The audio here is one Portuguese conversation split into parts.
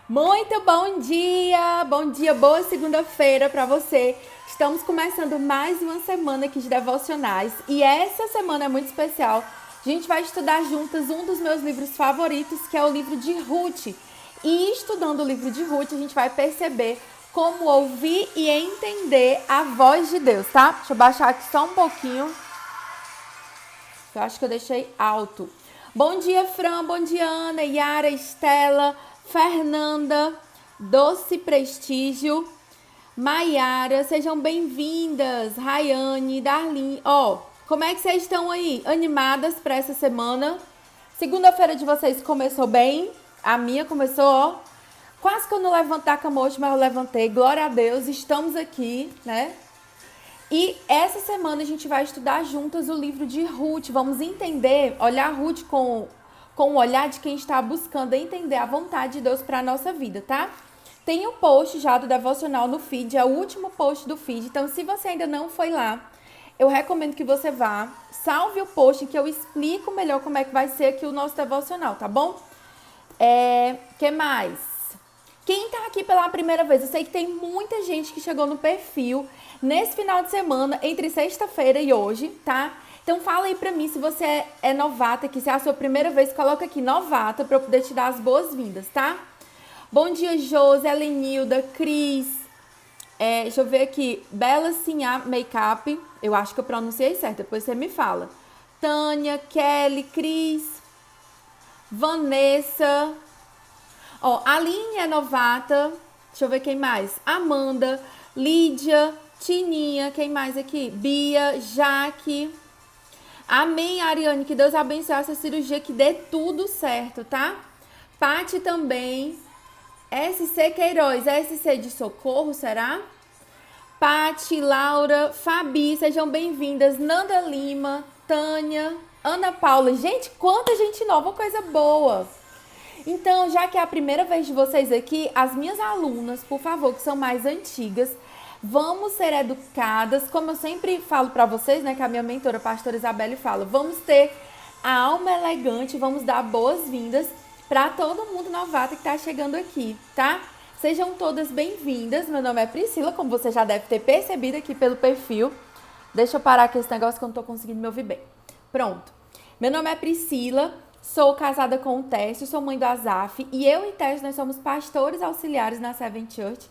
Muito bom dia, boa segunda-feira para você. Estamos começando mais uma semana aqui de devocionais e essa semana é muito especial. A gente vai estudar juntas um dos meus livros favoritos, que é o livro de Ruth. E estudando o livro de Ruth, a gente vai perceber como ouvir e entender a voz de Deus, tá? Deixa eu baixar aqui só um pouquinho. Eu acho que eu deixei alto. Bom dia, Fran, bom dia, Ana, Yara, Estela, Fernanda, Doce Prestígio, Maiara, sejam bem-vindas, Rayane, Darlene. Como é que vocês estão aí? Animadas para essa semana? Segunda-feira de vocês começou bem? A minha começou, quase que eu não levantei da cama hoje, mas eu levantei. Glória a Deus, estamos aqui, né? E essa semana a gente vai estudar juntas o livro de Ruth. Vamos entender, olhar Ruth com o olhar de quem está buscando entender a vontade de Deus para a nossa vida, tá? Tem um post já do devocional no feed, é o último post do feed. Então, se você ainda não foi lá, eu recomendo que você vá, salve o post que eu explico melhor como é que vai ser aqui o nosso devocional, tá bom? Que mais? Quem tá aqui pela primeira vez, eu sei que tem muita gente que chegou no perfil nesse final de semana, entre sexta-feira e hoje, tá? Então fala aí pra mim se você é novata, que se é a sua primeira vez, coloca aqui novata pra eu poder te dar as boas-vindas, tá? Bom dia, Josi, Helenilda, Cris, deixa eu ver aqui, Bela Sinhá Makeup, eu acho que eu pronunciei certo, depois você me fala. Tânia, Kelly, Cris, Vanessa, Aline é novata, deixa eu ver quem mais, Amanda, Lídia, Tininha, quem mais aqui? Bia, Jaque. Amém, Ariane, que Deus abençoe essa cirurgia, que dê tudo certo, tá? Pati também. SC Queiroz, SC de Socorro, será? Pati, Laura, Fabi, sejam bem-vindas. Nanda Lima, Tânia, Ana Paula. Gente, quanta gente nova, coisa boa. Então, já que é a primeira vez de vocês aqui, as minhas alunas, por favor, que são mais antigas, vamos ser educadas, como eu sempre falo para vocês, né, que a minha mentora, a pastora Isabelle, fala, vamos ter a alma elegante, vamos dar boas-vindas para todo mundo novato que está chegando aqui, tá? Sejam todas bem-vindas, meu nome é Priscila, como você já deve ter percebido aqui pelo perfil. Deixa eu parar aqui esse negócio que eu não tô conseguindo me ouvir bem. Pronto. Meu nome é Priscila, sou casada com o Tércio, sou mãe do Azaf, e eu e Tércio, nós somos pastores auxiliares na Seven Church.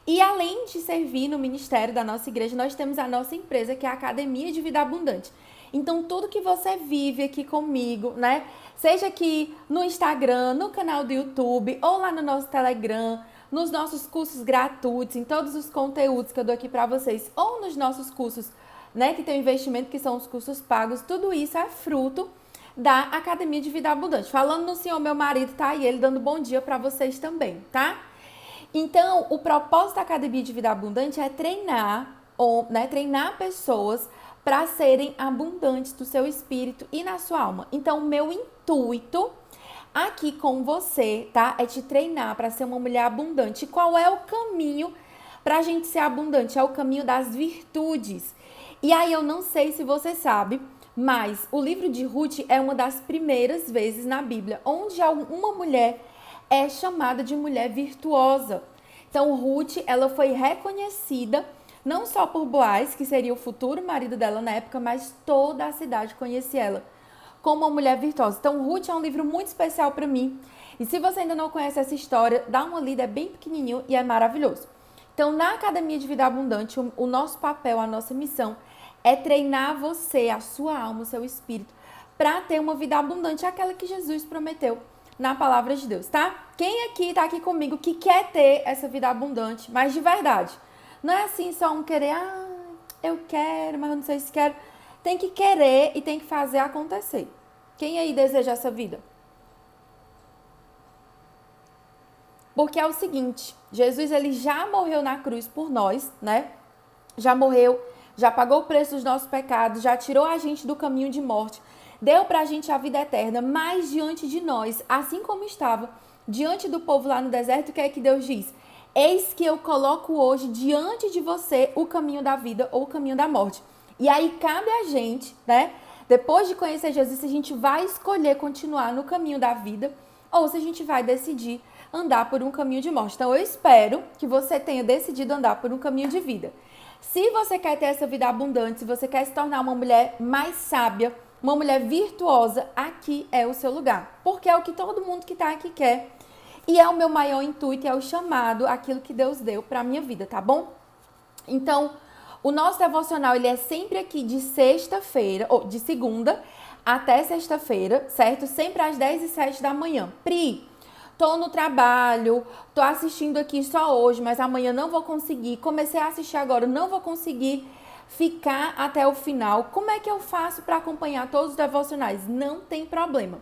E além de servir no ministério da nossa igreja, nós temos a nossa empresa, que é a Academia de Vida Abundante. Então, tudo que você vive aqui comigo, né? Seja aqui no Instagram, no canal do YouTube, ou lá no nosso Telegram, nos nossos cursos gratuitos, em todos os conteúdos que eu dou aqui para vocês, ou nos nossos cursos, né, que tem investimento, que são os cursos pagos, tudo isso é fruto da Academia de Vida Abundante. Falando no Senhor, meu marido tá aí, ele dando bom dia para vocês também, tá? Então, o propósito da Academia de Vida Abundante é treinar pessoas para serem abundantes do seu espírito e na sua alma. Então, o meu intuito aqui com você, tá? É te treinar para ser uma mulher abundante. E qual é o caminho para a gente ser abundante? É o caminho das virtudes. E aí, eu não sei se você sabe, mas o livro de Ruth é uma das primeiras vezes na Bíblia onde uma mulher é chamada de mulher virtuosa. Então, Ruth, ela foi reconhecida não só por Boaz, que seria o futuro marido dela na época, mas toda a cidade conhecia ela como uma mulher virtuosa. Então, Ruth é um livro muito especial para mim. E se você ainda não conhece essa história, dá uma lida, é bem pequenininho e é maravilhoso. Então, na Academia de Vida Abundante, o nosso papel, a nossa missão é treinar você, a sua alma, o seu espírito, para ter uma vida abundante, aquela que Jesus prometeu na palavra de Deus, tá? Quem aqui tá aqui comigo que quer ter essa vida abundante, mas de verdade? Não é assim só um querer, eu quero, mas eu não sei se quero. Tem que querer e tem que fazer acontecer. Quem aí deseja essa vida? Porque é o seguinte, Jesus, ele já morreu na cruz por nós, né? Já morreu, já pagou o preço dos nossos pecados, já tirou a gente do caminho de morte, deu pra gente a vida eterna, mas diante de nós, assim como estava diante do povo lá no deserto, o que é que Deus diz? Eis que eu coloco hoje diante de você o caminho da vida ou o caminho da morte. E aí cabe a gente, né? Depois de conhecer Jesus, se a gente vai escolher continuar no caminho da vida ou se a gente vai decidir andar por um caminho de morte. Então, eu espero que você tenha decidido andar por um caminho de vida. Se você quer ter essa vida abundante, se você quer se tornar uma mulher mais sábia, uma mulher virtuosa, aqui é o seu lugar. Porque é o que todo mundo que está aqui quer. E é o meu maior intuito, é o chamado, aquilo que Deus deu para a minha vida, tá bom? Então, o nosso devocional, ele é sempre aqui de sexta-feira, ou de segunda até sexta-feira, certo? Sempre às 10h07 da manhã. Pri, tô no trabalho, tô assistindo aqui só hoje, mas amanhã não vou conseguir. Comecei a assistir agora, não vou conseguir ficar até o final. Como é que eu faço para acompanhar todos os devocionais? Não tem problema.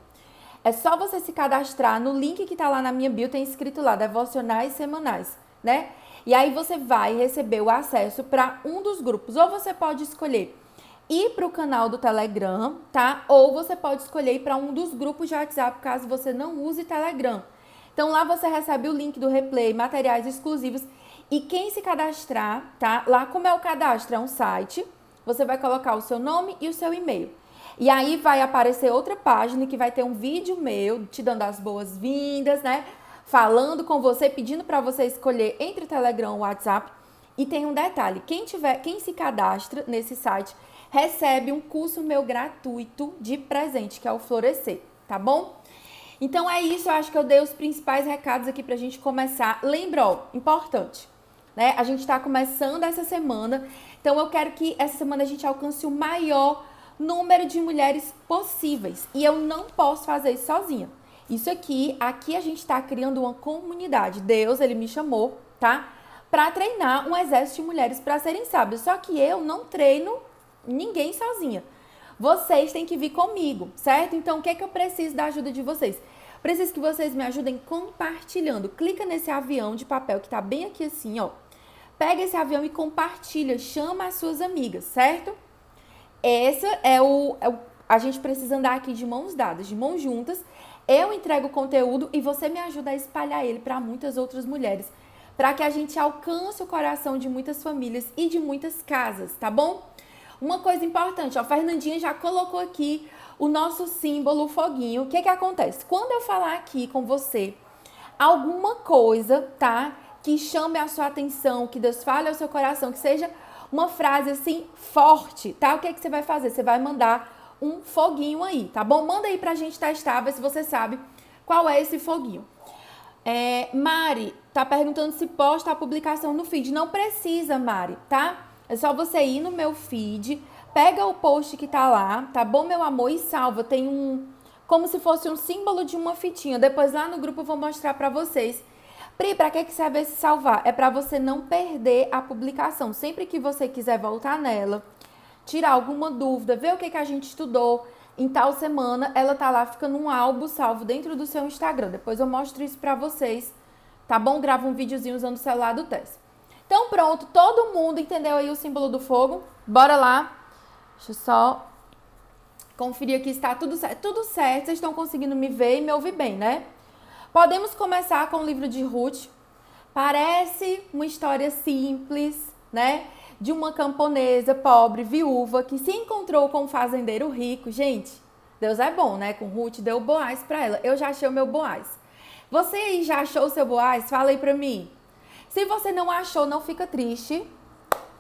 É só você se cadastrar no link que tá lá na minha bio, tem escrito lá, devocionais semanais, né? E aí você vai receber o acesso para um dos grupos. Ou você pode escolher ir para o canal do Telegram, tá? Ou você pode escolher ir para um dos grupos de WhatsApp, caso você não use Telegram. Então lá você recebe o link do replay, materiais exclusivos. E quem se cadastrar, tá? Lá como é o cadastro, é um site, você vai colocar o seu nome e o seu e-mail. E aí vai aparecer outra página que vai ter um vídeo meu te dando as boas-vindas, né? Falando com você, pedindo para você escolher entre Telegram e WhatsApp. E tem um detalhe, quem se cadastra nesse site recebe um curso meu gratuito de presente, que é o Florescer, tá bom? Então é isso, eu acho que eu dei os principais recados aqui pra gente começar. Lembra, ó, importante, né? A gente tá começando essa semana, então eu quero que essa semana a gente alcance o maior número de mulheres possíveis. E eu não posso fazer isso sozinha. Isso aqui a gente tá criando uma comunidade. Deus, ele me chamou, tá? Pra treinar um exército de mulheres pra serem sábias. Só que eu não treino ninguém sozinha. Vocês têm que vir comigo, certo? Então, o que é que eu preciso da ajuda de vocês? Preciso que vocês me ajudem compartilhando. Clica nesse avião de papel que tá bem aqui assim, ó. Pega esse avião e compartilha. Chama as suas amigas, certo? Essa a gente precisa andar aqui de mãos dadas, de mãos juntas. Eu entrego o conteúdo e você me ajuda a espalhar ele para muitas outras mulheres, para que a gente alcance o coração de muitas famílias e de muitas casas, tá bom? Uma coisa importante, ó, a Fernandinha já colocou aqui o nosso símbolo, o foguinho. O que que acontece? Quando eu falar aqui com você alguma coisa, tá? Que chame a sua atenção, que Deus fale ao seu coração, que seja uma frase assim forte, tá? O que que você vai fazer? Você vai mandar um foguinho aí, tá bom? Manda aí pra gente testar, ver se você sabe qual é esse foguinho. Mari tá perguntando se posta a publicação no feed. Não precisa, Mari, tá? É só você ir no meu feed, pega o post que tá lá, tá bom, meu amor? E salva. Tem como se fosse um símbolo de uma fitinha. Depois lá no grupo eu vou mostrar pra vocês. Pri, pra que serve esse salvar? É pra você não perder a publicação. Sempre que você quiser voltar nela, tirar alguma dúvida, ver o que a gente estudou em tal semana, ela tá lá, fica num álbum salvo dentro do seu Instagram. Depois eu mostro isso pra vocês, tá bom? Gravo um videozinho usando o celular do Tess. Então pronto, todo mundo entendeu aí o símbolo do fogo? Bora lá. Deixa eu só conferir aqui se tá tudo certo. Tudo certo, vocês estão conseguindo me ver e me ouvir bem, né? Podemos começar com o livro de Ruth. Parece uma história simples, né? De uma camponesa pobre, viúva, que se encontrou com um fazendeiro rico. Gente, Deus é bom, né? Com Ruth deu Boaz pra ela. Eu já achei o meu Boaz. Você aí já achou o seu Boaz? Fala aí pra mim. Se você não achou, não fica triste.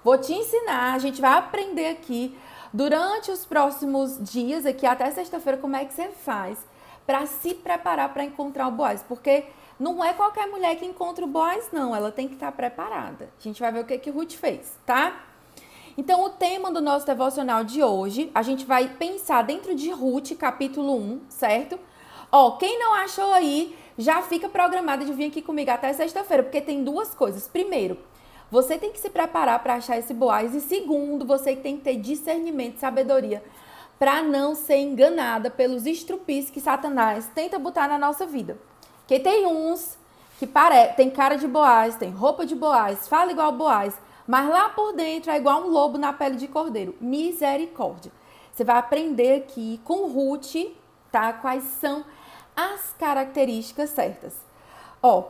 Vou te ensinar, a gente vai aprender aqui durante os próximos dias, aqui até sexta-feira, como é que você faz para se preparar para encontrar o Boaz. Porque não é qualquer mulher que encontra o Boaz, não. Ela tem que estar preparada. A gente vai ver o que Ruth fez, tá? Então, o tema do nosso devocional de hoje, a gente vai pensar dentro de Ruth, capítulo 1, certo? Ó, quem não achou aí, já fica programada de vir aqui comigo até sexta-feira, porque tem duas coisas. Primeiro, você tem que se preparar para achar esse Boaz. E segundo, você tem que ter discernimento, sabedoria, para não ser enganada pelos estrupis que Satanás tenta botar na nossa vida. Porque tem uns que tem cara de Boaz, tem roupa de Boaz, fala igual Boaz, mas lá por dentro é igual um lobo na pele de cordeiro. Misericórdia. Você vai aprender aqui com Ruth, tá? Quais são as características certas. Ó,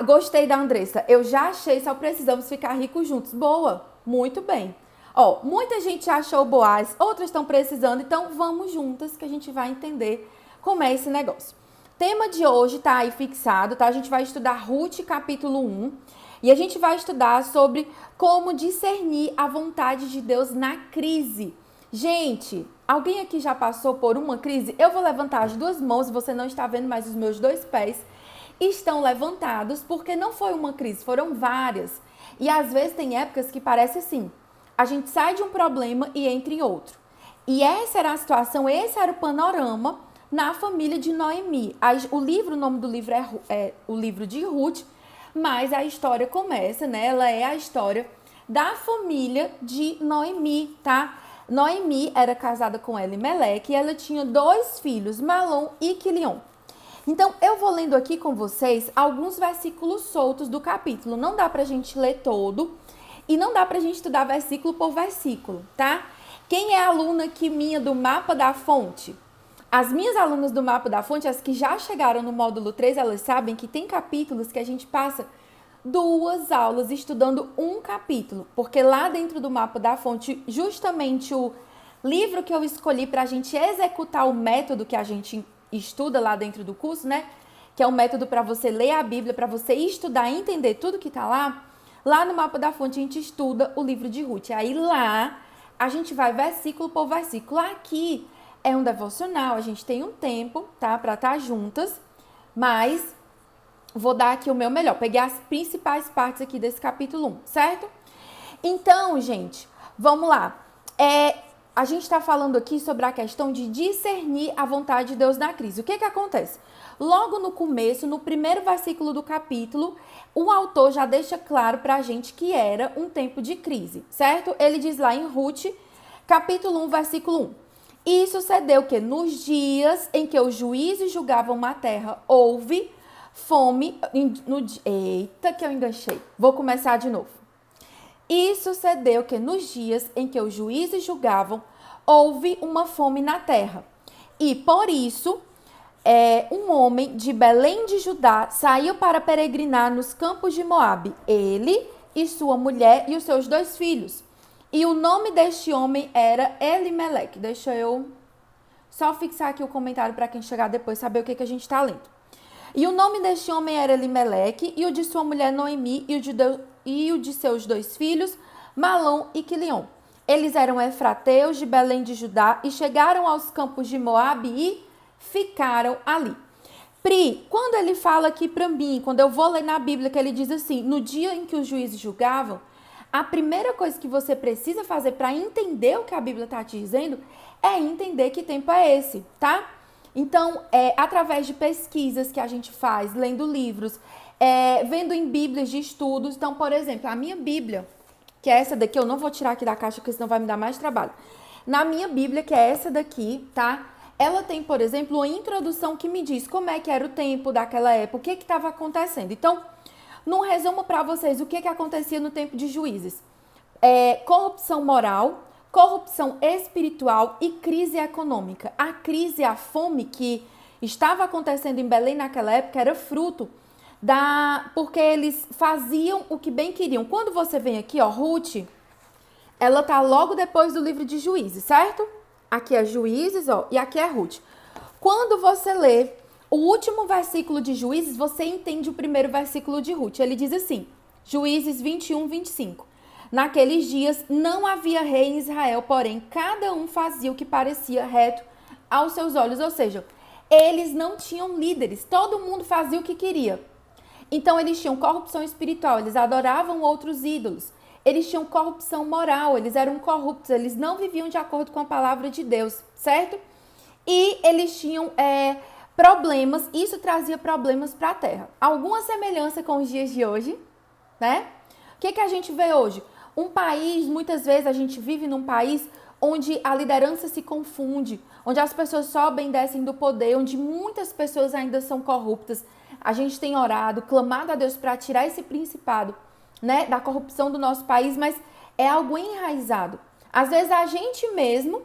gostei da Andressa. Eu já achei, só precisamos ficar ricos juntos. Boa, muito bem. Ó, muita gente achou Boaz, outras estão precisando, então vamos juntas que a gente vai entender como é esse negócio. tema de hoje tá aí fixado, tá? A gente vai estudar Ruth, capítulo 1. E a gente vai estudar sobre como discernir a vontade de Deus na crise. Gente, alguém aqui já passou por uma crise? Eu vou levantar as duas mãos, você não está vendo, mas os meus dois pés estão levantados, porque não foi uma crise, foram várias. E às vezes tem épocas que parece assim, a gente sai de um problema e entra em outro. E essa era a situação, esse era o panorama na família de Noemi. O nome do livro é o livro de Ruth, mas a história começa, né? Ela é a história da família de Noemi, tá? Noemi era casada com Elimeleque e ela tinha 2 filhos, Malom e Quilion. Então, eu vou lendo aqui com vocês alguns versículos soltos do capítulo. Não dá pra gente ler todo e não dá pra gente estudar versículo por versículo, tá? Quem é aluna aqui minha do Mapa da Fonte? As minhas alunas do Mapa da Fonte, as que já chegaram no módulo 3, elas sabem que tem capítulos que a gente passa 2 aulas estudando um capítulo, porque lá dentro do Mapa da Fonte, justamente o livro que eu escolhi para a gente executar o método que a gente estuda lá dentro do curso, né? Que é um método para você ler a Bíblia, para você estudar e entender tudo que tá lá. Lá no Mapa da Fonte a gente estuda o livro de Ruth. Aí lá a gente vai versículo por versículo. Aqui é um devocional, a gente tem um tempo, tá? Para estar juntas, mas vou dar aqui o meu melhor. Peguei as principais partes aqui desse capítulo 1, certo? Então, gente, vamos lá. A gente está falando aqui sobre a questão de discernir a vontade de Deus na crise. O que acontece? Logo no começo, no primeiro versículo do capítulo, o autor já deixa claro para a gente que era um tempo de crise, certo? Ele diz lá em Ruth, capítulo 1, versículo 1. E sucedeu que nos dias em que os juízes julgavam uma terra, houve fome... Eita, que eu enganchei. Vou começar de novo. E sucedeu que nos dias em que os juízes julgavam, houve uma fome na terra. E por isso, um homem de Belém de Judá saiu para peregrinar nos campos de Moabe, ele e sua mulher e os seus 2 filhos. E o nome deste homem era Elimeleque. Deixa eu só fixar aqui o comentário para quem chegar depois saber o que a gente está lendo. E o nome deste homem era Elimeleque, e o de sua mulher Noemi, e o de seus 2 filhos, Malom e Quilion. Eles eram efrateus de Belém de Judá e chegaram aos campos de Moabe e ficaram ali. Pri, quando ele fala aqui para mim, quando eu vou ler na Bíblia, que ele diz assim, no dia em que os juízes julgavam, a primeira coisa que você precisa fazer para entender o que a Bíblia está te dizendo é entender que tempo é esse, tá? Então, através de pesquisas que a gente faz, lendo livros, vendo em Bíblias de estudos. Então, por exemplo, a minha Bíblia, que é essa daqui, eu não vou tirar aqui da caixa, porque senão vai me dar mais trabalho. Na minha Bíblia, que é essa daqui, tá? Ela tem, por exemplo, uma introdução que me diz como é que era o tempo daquela época, o que estava acontecendo. Então, num resumo para vocês, o que acontecia no tempo de juízes? Corrupção moral, corrupção espiritual e crise econômica. A crise, a fome que estava acontecendo em Belém naquela época era fruto porque eles faziam o que bem queriam. Quando você vem aqui, ó, Ruth, ela tá logo depois do livro de Juízes, certo? Aqui é Juízes, ó, e aqui é Ruth. Quando você lê o último versículo de Juízes, você entende o primeiro versículo de Ruth. Ele diz assim, Juízes 21, 25. Naqueles dias não havia rei em Israel, porém cada um fazia o que parecia reto aos seus olhos. Ou seja, eles não tinham líderes, todo mundo fazia o que queria. Então eles tinham corrupção espiritual, eles adoravam outros ídolos. Eles tinham corrupção moral, eles eram corruptos, eles não viviam de acordo com a palavra de Deus, certo? E eles tinham problemas, isso trazia problemas para a terra. Alguma semelhança com os dias de hoje, né? O que a gente vê hoje? Um país, muitas vezes a gente vive num país onde a liderança se confunde, onde as pessoas sobem e descem do poder, onde muitas pessoas ainda são corruptas. A gente tem orado, clamado a Deus para tirar esse principado, né, da corrupção do nosso país, mas é algo enraizado. Às vezes a gente mesmo,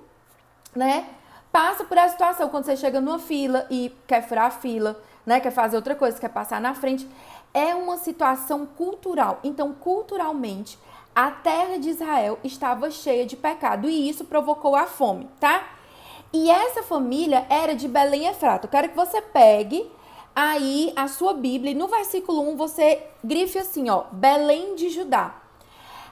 né, passa por essa situação, quando você chega numa fila e quer furar a fila, né, quer fazer outra coisa, quer passar na frente, é uma situação cultural. Então, culturalmente, a terra de Israel estava cheia de pecado e isso provocou a fome, tá? E essa família era de Belém Efrata. Eu quero que você pegue aí a sua Bíblia e no versículo 1 você grife assim, ó, Belém de Judá.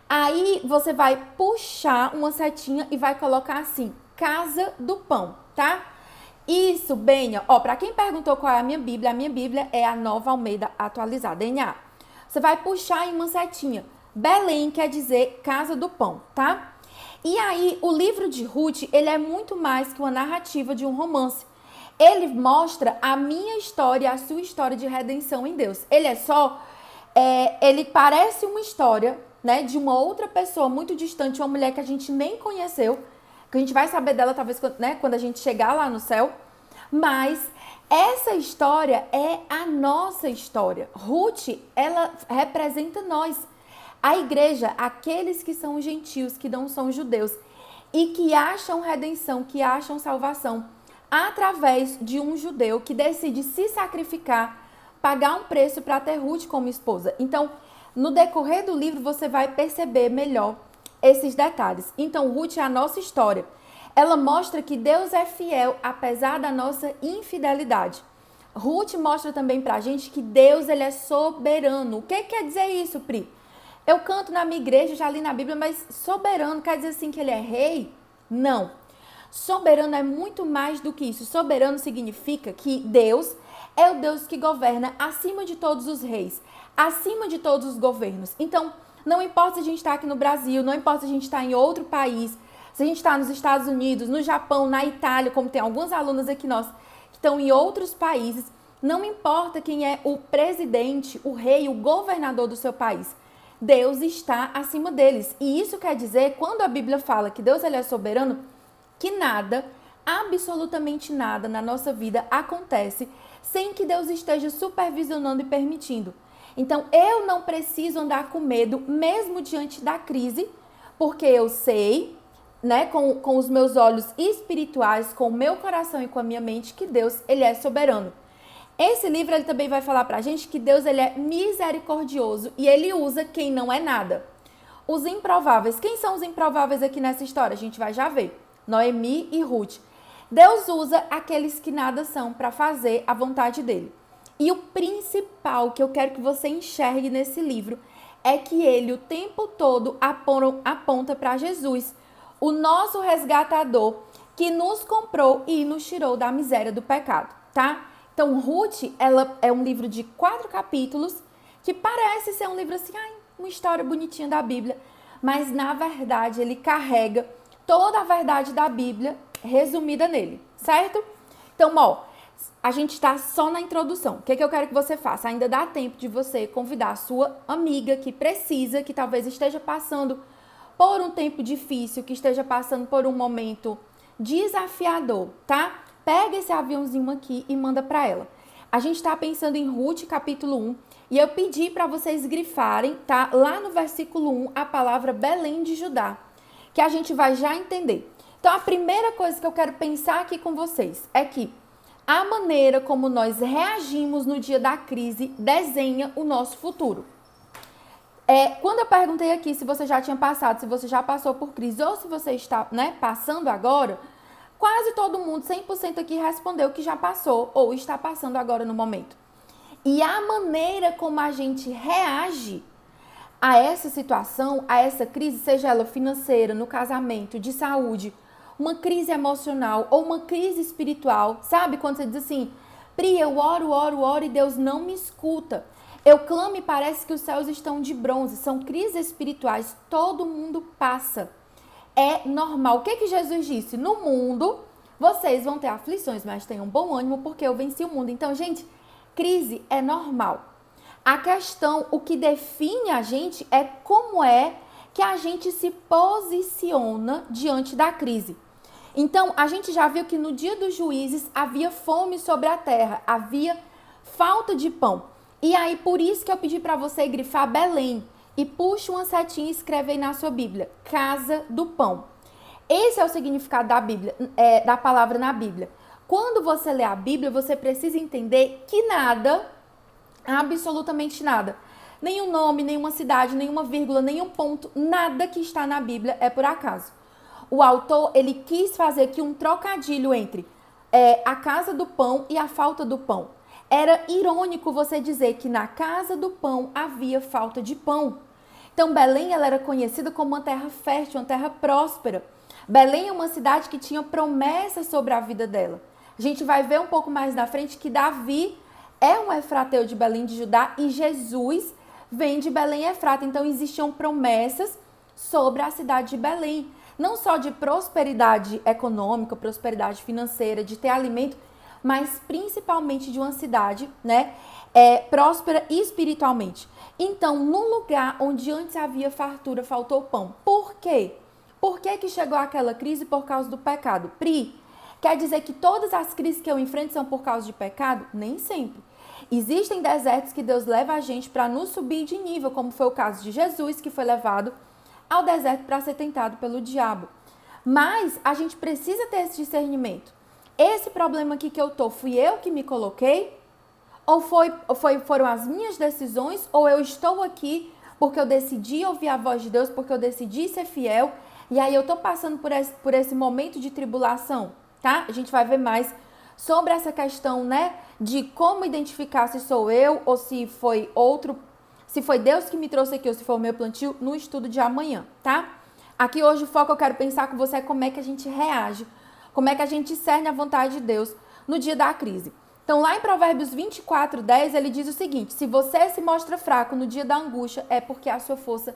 Aí você vai puxar uma setinha e vai colocar assim, Casa do Pão, tá? Isso, Benha. Ó, pra quem perguntou qual é a minha Bíblia é a Nova Almeida Atualizada, NA. Você vai puxar em uma setinha. Belém quer dizer Casa do Pão, tá? E aí, o livro de Ruth, ele é muito mais que uma narrativa de um romance. Ele mostra a minha história, a sua história de redenção em Deus. Ele é só... ele parece uma história, né, de uma outra pessoa muito distante, uma mulher que a gente nem conheceu, que a gente vai saber dela talvez, né, quando a gente chegar lá no céu. Mas essa história é a nossa história. Ruth, ela representa nós. A igreja, aqueles que são gentios, que não são judeus, e que acham redenção, que acham salvação, através de um judeu que decide se sacrificar, pagar um preço para ter Ruth como esposa. Então, no decorrer do livro, você vai perceber melhor esses detalhes. Então, Ruth é a nossa história. Ela mostra que Deus é fiel, apesar da nossa infidelidade. Ruth mostra também pra gente que Deus, ele é soberano. O que quer dizer isso, Pri? Eu canto na minha igreja, já li na Bíblia, mas soberano quer dizer assim que ele é rei? Não. Soberano é muito mais do que isso. Soberano significa que Deus é o Deus que governa acima de todos os reis, acima de todos os governos. Então, não importa se a gente está aqui no Brasil, não importa se a gente está em outro país, se a gente está nos Estados Unidos, no Japão, na Itália, como tem alguns alunos aqui nós que estão em outros países, não importa quem é o presidente, o rei, o governador do seu país. Deus está acima deles. E isso quer dizer, quando a Bíblia fala que Deus ele é soberano, que nada, absolutamente nada na nossa vida acontece sem que Deus esteja supervisionando e permitindo. Então, eu não preciso andar com medo, mesmo diante da crise, porque eu sei, né, com os meus olhos espirituais, com o meu coração e com a minha mente, que Deus, ele é soberano. Esse livro, ele também vai falar pra gente que Deus, ele é misericordioso e ele usa quem não é nada. Os improváveis. Quem são os improváveis aqui nessa história? A gente vai já ver. Noemi e Ruth. Deus usa aqueles que nada são para fazer a vontade dele. E o principal que eu quero que você enxergue nesse livro é que ele o tempo todo aponta para Jesus, o nosso resgatador que nos comprou e nos tirou da miséria do pecado, tá? Então, Ruth, ela é um livro de 4 capítulos que parece ser um livro assim, uma história bonitinha da Bíblia, mas na verdade ele carrega toda a verdade da Bíblia resumida nele, certo? Então, ó, a gente está só na introdução. O que eu quero que você faça? Ainda dá tempo de você convidar a sua amiga que precisa, que talvez esteja passando por um tempo difícil, que esteja passando por um momento desafiador, tá? Pega esse aviãozinho aqui e manda para ela. A gente está pensando em Ruth, capítulo 1, e eu pedi para vocês grifarem, tá? Lá no versículo 1, a palavra Belém de Judá, que a gente vai já entender. Então, a primeira coisa que eu quero pensar aqui com vocês é que a maneira como nós reagimos no dia da crise desenha o nosso futuro. Quando eu perguntei aqui se você já tinha passado, se você já passou por crise ou se você está, né, passando agora, quase todo mundo, 100% aqui, respondeu que já passou ou está passando agora no momento. E a maneira como a gente reage a essa situação, a essa crise, seja ela financeira, no casamento, de saúde, uma crise emocional ou uma crise espiritual, sabe? Quando você diz assim, Pri, eu oro e Deus não me escuta. Eu clamo e parece que os céus estão de bronze. São crises espirituais, todo mundo passa. É normal. O que Jesus disse? No mundo, vocês vão ter aflições, mas tenham bom ânimo porque eu venci o mundo. Então, gente, crise é normal. A questão, o que define a gente é como é que a gente se posiciona diante da crise. Então, a gente já viu que no dia dos juízes havia fome sobre a terra, havia falta de pão. E aí, por isso que eu pedi para você grifar Belém e puxa uma setinha e escreve aí na sua Bíblia, Casa do Pão. Esse é o significado da Bíblia, da palavra na Bíblia. Quando você lê a Bíblia, você precisa entender que nada, absolutamente nada, nenhum nome, nenhuma cidade, nenhuma vírgula, nenhum ponto, nada que está na Bíblia é por acaso. O autor, ele quis fazer aqui um trocadilho entre a casa do pão e a falta do pão. Era irônico você dizer que na casa do pão havia falta de pão. Então, Belém ela era conhecida como uma terra fértil, uma terra próspera. Belém é uma cidade que tinha promessas sobre a vida dela. A gente vai ver um pouco mais na frente que Davi é um efrateu de Belém de Judá e Jesus vem de Belém Efrata. Então, existiam promessas sobre a cidade de Belém. Não só de prosperidade econômica, prosperidade financeira, de ter alimento, mas principalmente de uma cidade, né, próspera espiritualmente. Então, no lugar onde antes havia fartura, faltou pão. Por quê? Por que chegou aquela crise? Por causa do pecado. Pri, quer dizer que todas as crises que eu enfrento são por causa de pecado? Nem sempre. Existem desertos que Deus leva a gente para nos subir de nível, como foi o caso de Jesus, que foi levado ao deserto para ser tentado pelo diabo. Mas a gente precisa ter esse discernimento. Esse problema aqui que eu tô, fui eu que me coloquei? Ou foram as minhas decisões? Ou eu estou aqui porque eu decidi ouvir a voz de Deus, porque eu decidi ser fiel, e aí eu tô passando por esse momento de tribulação, tá? A gente vai ver mais sobre essa questão, né, de como identificar se sou eu ou se foi outro, se foi Deus que me trouxe aqui ou se foi o meu plantio, no estudo de amanhã, tá? Aqui hoje o foco eu quero pensar com você é como é que a gente reage, como é que a gente discerne a vontade de Deus no dia da crise. Então, lá em Provérbios 24:10, ele diz o seguinte: se você se mostra fraco no dia da angústia, é porque a sua força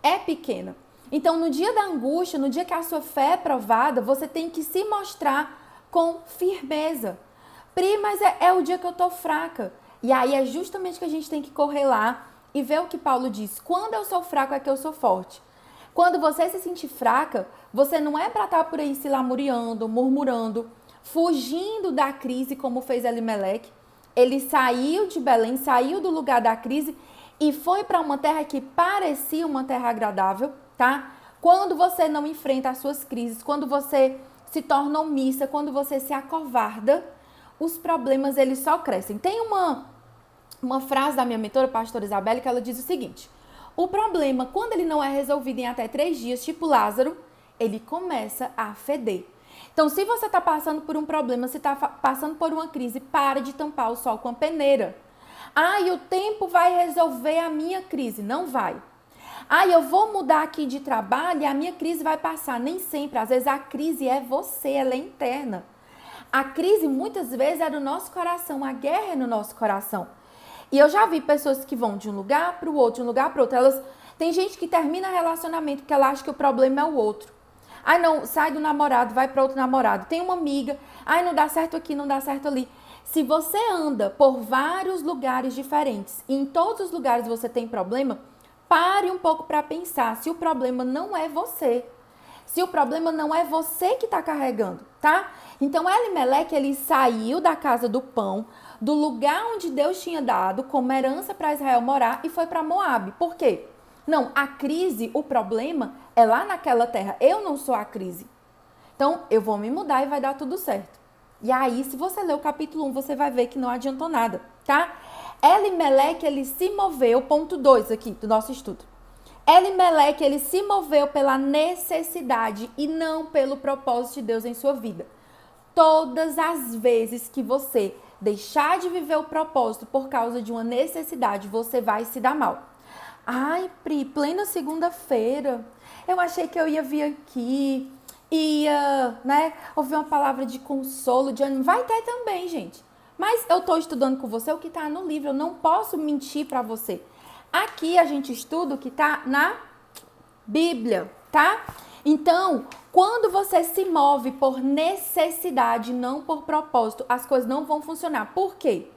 é pequena. Então, no dia da angústia, no dia que a sua fé é provada, você tem que se mostrar com firmeza. Pri, mas é o dia que eu tô fraca. E aí é justamente que a gente tem que correr lá e ver o que Paulo diz. Quando eu sou fraco é que eu sou forte. Quando você se sentir fraca, você não é para estar por aí se lamuriando, murmurando, fugindo da crise como fez Elimeleque. Ele saiu de Belém, saiu do lugar da crise e foi para uma terra que parecia uma terra agradável, tá? Quando você não enfrenta as suas crises, quando você se torna omissa, quando você se acovarda, os problemas eles só crescem. Tem uma frase da minha mentora, pastora Isabelle, que ela diz o seguinte: o problema, quando ele não é resolvido em até 3 dias, tipo Lázaro, ele começa a feder. Então, se você está passando por um problema, se está passando por uma crise, para de tampar o sol com a peneira. E o tempo vai resolver a minha crise. Não vai. Eu vou mudar aqui de trabalho e a minha crise vai passar. Nem sempre. Às vezes a crise é você, ela é interna. A crise muitas vezes é do nosso coração, a guerra é no nosso coração. E eu já vi pessoas que vão de um lugar para o outro, de um lugar para o outro. Tem gente que termina relacionamento porque ela acha que o problema é o outro. Não, sai do namorado, vai para outro namorado. Tem uma amiga, não dá certo aqui, não dá certo ali. Se você anda por vários lugares diferentes e em todos os lugares você tem problema, pare um pouco para pensar se o problema não é você. Se o problema não é você que está carregando, tá? Então, Elimeleque, ele saiu da casa do pão, do lugar onde Deus tinha dado como herança para Israel morar e foi para Moabe. Por quê? Não, a crise, o problema é lá naquela terra. Eu não sou a crise. Então, eu vou me mudar e vai dar tudo certo. E aí, se você ler o capítulo 1, você vai ver que não adiantou nada, tá? Elimeleque, ele se moveu, ponto 2 aqui do nosso estudo. Elimeleque, ele se moveu pela necessidade e não pelo propósito de Deus em sua vida. Todas as vezes que você deixar de viver o propósito por causa de uma necessidade, você vai se dar mal. Pri, plena segunda-feira, eu achei que eu ia vir aqui, ia, ouvir uma palavra de consolo, de ânimo. Vai ter também, gente. Mas eu tô estudando com você o que tá no livro, eu não posso mentir pra você. Aqui a gente estuda o que tá na Bíblia, tá? Então, quando você se move por necessidade, não por propósito, as coisas não vão funcionar. Por quê?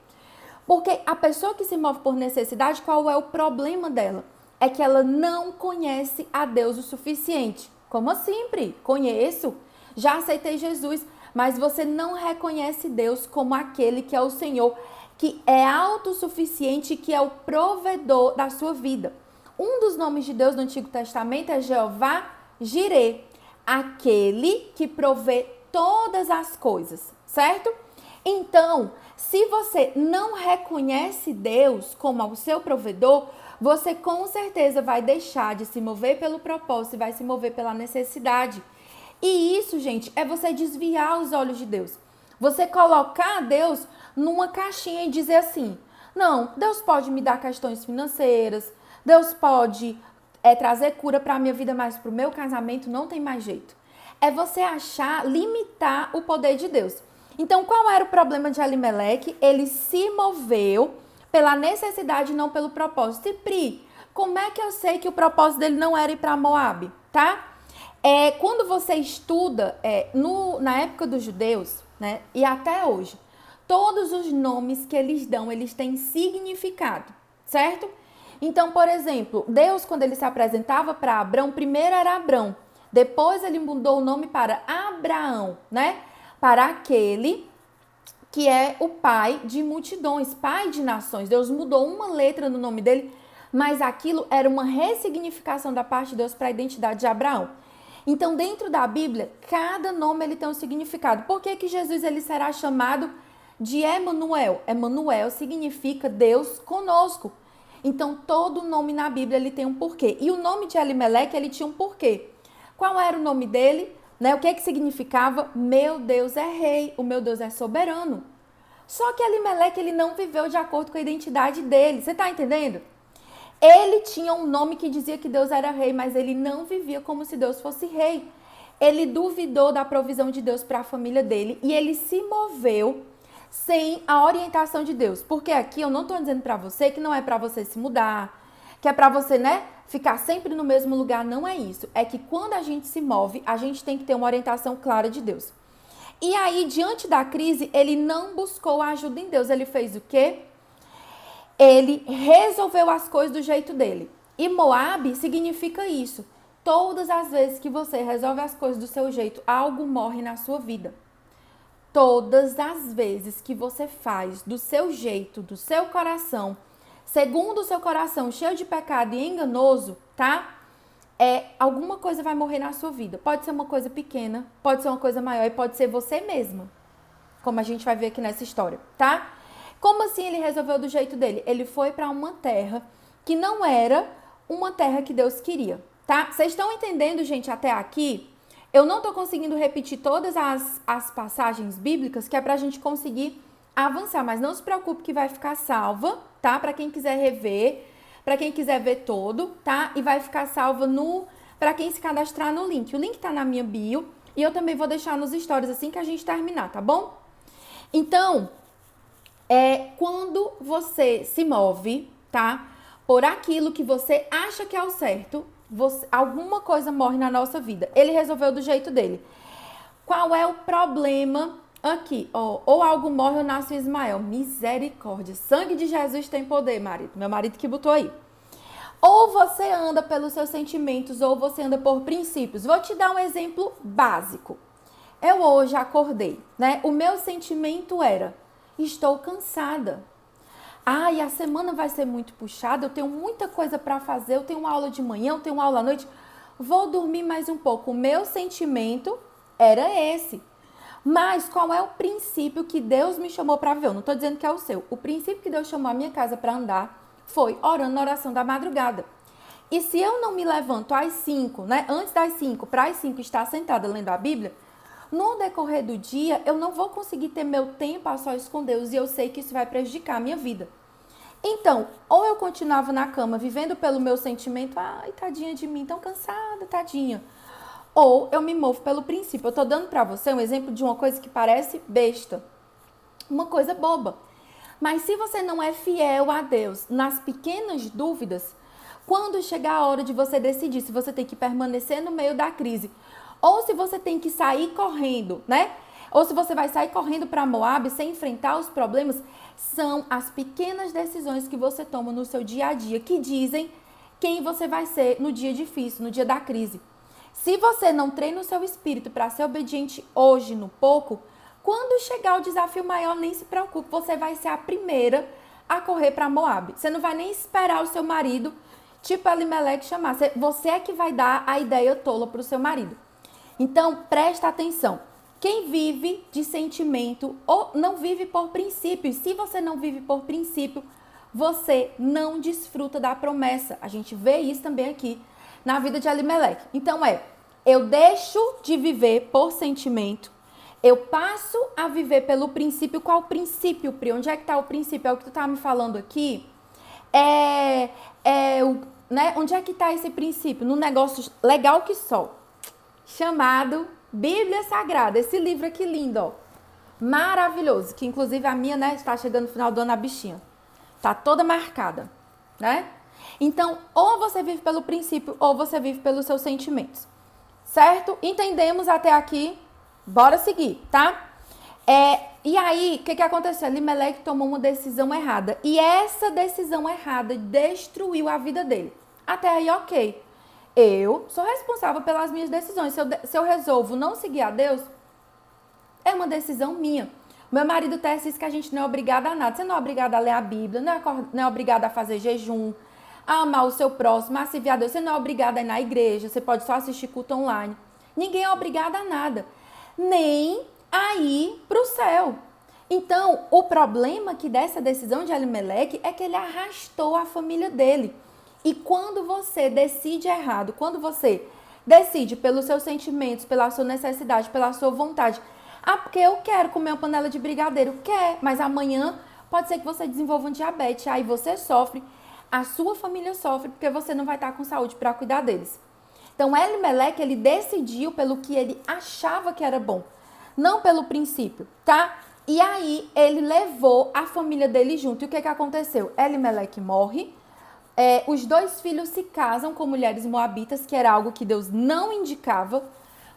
Porque a pessoa que se move por necessidade, qual é o problema dela? É que ela não conhece a Deus o suficiente. Como assim, Pri? Conheço, já aceitei Jesus, mas você não reconhece Deus como aquele que é o Senhor, que é autossuficiente, que é o provedor da sua vida. Um dos nomes de Deus no Antigo Testamento é Jeová Jireh, aquele que provê todas as coisas, certo? Então, se você não reconhece Deus como o seu provedor, você com certeza vai deixar de se mover pelo propósito e vai se mover pela necessidade. E isso, gente, é você desviar os olhos de Deus. Você colocar Deus numa caixinha e dizer assim, não, Deus pode me dar questões financeiras, Deus pode trazer cura para a minha vida, mas para o meu casamento não tem mais jeito. É você limitar o poder de Deus. Então, qual era o problema de Elimeleque? Ele se moveu pela necessidade, não pelo propósito. E Pri, como é que eu sei que o propósito dele não era ir para Moabe, tá? Quando você estuda, na época dos judeus, né, e até hoje, todos os nomes que eles dão, eles têm significado, certo? Então, por exemplo, Deus, quando ele se apresentava para Abrão, primeiro era Abrão, depois ele mudou o nome para Abraão, né? Para aquele que é o pai de multidões, pai de nações. Deus mudou uma letra no nome dele, mas aquilo era uma ressignificação da parte de Deus para a identidade de Abraão. Então, dentro da Bíblia, cada nome ele tem um significado. Por que Jesus ele será chamado de Emanuel? Emanuel significa Deus conosco. Então, todo nome na Bíblia ele tem um porquê. E o nome de Elimeleque, ele tinha um porquê. Qual era o nome dele? Né? O que significava? Meu Deus é rei, o meu Deus é soberano. Só que Elimeleque, ele não viveu de acordo com a identidade dele. Você está entendendo? Ele tinha um nome que dizia que Deus era rei, mas ele não vivia como se Deus fosse rei. Ele duvidou da provisão de Deus para a família dele e ele se moveu sem a orientação de Deus. Porque aqui eu não estou dizendo para você que não é para você se mudar, que é para você, né, ficar sempre no mesmo lugar. Não é isso. É que quando a gente se move, a gente tem que ter uma orientação clara de Deus. E aí, diante da crise, ele não buscou a ajuda em Deus. Ele fez o quê? Ele resolveu as coisas do jeito dele. E Moabe significa isso. Todas as vezes que você resolve as coisas do seu jeito, algo morre na sua vida. Todas as vezes que você faz do seu jeito, do seu coração, segundo o seu coração, cheio de pecado e enganoso, tá? Alguma coisa vai morrer na sua vida. Pode ser uma coisa pequena, pode ser uma coisa maior e pode ser você mesma. Como a gente vai ver aqui nessa história, tá? Como assim ele resolveu do jeito dele? Ele foi para uma terra que não era uma terra que Deus queria, tá? Vocês estão entendendo, gente, até aqui? Eu não tô conseguindo repetir todas as passagens bíblicas, que é pra gente conseguir avançar, mas não se preocupe que vai ficar salva, tá? Pra quem quiser rever, pra quem quiser ver todo, tá? E vai ficar salva pra quem se cadastrar no link. O link tá na minha bio e eu também vou deixar nos stories assim que a gente terminar, tá bom? Então, quando você se move, tá? Por aquilo que você acha que é o certo, alguma coisa morre na nossa vida. Ele resolveu do jeito dele. Qual é o problema aqui? Ou algo morre ou nasce Ismael. Misericórdia. Sangue de Jesus tem poder, marido. Meu marido que botou aí. Ou você anda pelos seus sentimentos, ou você anda por princípios. Vou te dar um exemplo básico. Eu hoje acordei, né? O meu sentimento era: estou cansada. E a semana vai ser muito puxada, eu tenho muita coisa para fazer, eu tenho uma aula de manhã, eu tenho uma aula à noite, vou dormir mais um pouco. O meu sentimento era esse. Mas qual é o princípio que Deus me chamou para viver? Eu não estou dizendo que é o seu. O princípio que Deus chamou a minha casa para andar foi orando na oração da madrugada. E se eu não me levanto às 5, né, antes das 5, para as 5 estar sentada lendo a Bíblia, no decorrer do dia, eu não vou conseguir ter meu tempo a sós com Deus e eu sei que isso vai prejudicar a minha vida. Então, ou eu continuava na cama vivendo pelo meu sentimento, tadinha de mim, tão cansada, tadinha. Ou eu me movo pelo princípio. Eu tô dando pra você um exemplo de uma coisa que parece besta, uma coisa boba. Mas se você não é fiel a Deus nas pequenas dúvidas, quando chegar a hora de você decidir se você tem que permanecer no meio da crise, ou se você tem que sair correndo, né? Ou se você vai sair correndo para Moabe sem enfrentar os problemas, são as pequenas decisões que você toma no seu dia a dia que dizem quem você vai ser no dia difícil, no dia da crise. Se você não treina o seu espírito para ser obediente hoje no pouco, quando chegar o desafio maior, nem se preocupe, você vai ser a primeira a correr para Moabe. Você não vai nem esperar o seu marido, tipo Elimeleque, chamar. Você é que vai dar a ideia tola para o seu marido. Então, presta atenção. Quem vive de sentimento ou não vive por princípio. E se você não vive por princípio, você não desfruta da promessa. A gente vê isso também aqui na vida de Elimeleque. Então eu deixo de viver por sentimento, Eu passo a viver pelo princípio. Qual o princípio, Pri? Onde é que está o princípio? É o que tu tá me falando aqui? Né? Onde é que está esse princípio? Num negócio legal que só, chamado Bíblia Sagrada. Esse livro aqui lindo, ó. Maravilhoso. Que inclusive a minha, né, está chegando no final do ano, a bichinha. Tá toda marcada, né? Então, ou você vive pelo princípio, ou você vive pelos seus sentimentos. Certo? Entendemos até aqui? Bora seguir, tá? E aí, o que aconteceu? Elimelec tomou uma decisão errada. E essa decisão errada destruiu a vida dele. Até aí, ok. Eu sou responsável pelas minhas decisões. Se eu resolvo não seguir a Deus, é uma decisão minha. Meu marido tece isso que a gente não é obrigada a nada. Você não é obrigada a ler a Bíblia, não é obrigada a fazer jejum, a amar o seu próximo, a servir a Deus. Você não é obrigada a ir na igreja, você pode só assistir culto online. Ninguém é obrigado a nada. Nem a ir para o céu. Então, o problema que dessa decisão de Elimelec é que ele arrastou a família dele. E quando você decide errado, quando você decide pelos seus sentimentos, pela sua necessidade, pela sua vontade, porque eu quero comer uma panela de brigadeiro, quer, mas amanhã pode ser que você desenvolva um diabetes, aí você sofre, a sua família sofre, porque você não vai estar com saúde para cuidar deles. Então, Elimelec, ele decidiu pelo que ele achava que era bom, não pelo princípio, tá? E aí, ele levou a família dele junto. E o que aconteceu? Elimelec morre, os 2 filhos se casam com mulheres moabitas, que era algo que Deus não indicava.